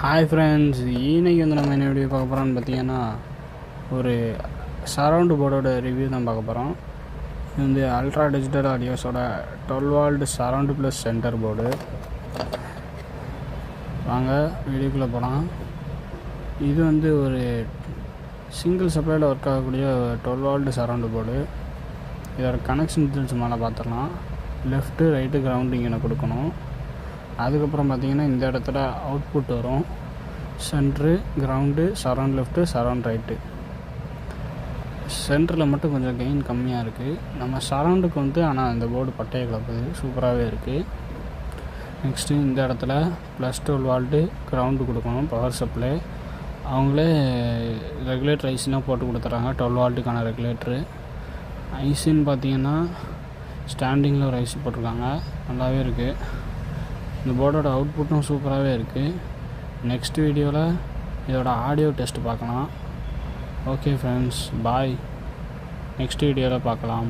Hi friends, இன்றைக்கி வந்து நம்ம என்ன வீடியோ பார்க்க போகிறோம்னு பார்த்தீங்கன்னா ஒரு சரவுண்டு போர்டோட ரிவ்யூ தான் பார்க்க போகிறோம். இது வந்து அல்ட்ரா டிஜிட்டல் ஆடியோஸோட 12 watt surround plus centre board. வாங்க வீடியோக்குள்ளே போகலாம். இது வந்து ஒரு சிங்கிள் சப்ளையில் ஒர்க் ஆகக்கூடிய 12 வால்ட் சரவுண்டு போர்டு. இதோட கனெக்ஷன் டீட்டெயில்ஸ் மேலே பார்த்துடலாம். லெஃப்ட்டு ரைட்டு கிரவுண்டு இங்கே கொடுக்கணும். அதுக்கப்புறம் பார்த்திங்கன்னா இந்த இடத்துல அவுட்புட் வரும். Centre, ground, surround left, surround right. சென்டரில் மட்டும் கொஞ்சம் கெயின் கம்மியாக இருக்குது. நம்ம சரவுண்டுக்கு வந்து ஆனால் இந்த போர்டு பட்டையை கலப்புது, சூப்பராகவே இருக்குது. நெக்ஸ்ட்டு இந்த இடத்துல +12 வால்ட்டு கிரவுண்டு கொடுக்கணும், பவர் சப்ளை. அவங்களே ரெகுலேட்டர் ஐசினா போட்டு கொடுத்துட்றாங்க, 12 வால்ட்டுக்கான ரெகுலேட்ரு. ஐசின்னு பார்த்தீங்கன்னா ஸ்டாண்டிங்கில் ஒரு ஐசி போட்டிருக்காங்க, நல்லாவே இருக்குது. இந்த போர்டோட அவுட்புட்டும் சூப்பராகவே இருக்குது. நெக்ஸ்ட் வீடியோவில் இதோட ஆடியோ டெஸ்ட் பார்க்கலாம். ஓகே ஃப்ரெண்ட்ஸ், பாய். நெக்ஸ்ட் வீடியோவில் பார்க்கலாம்.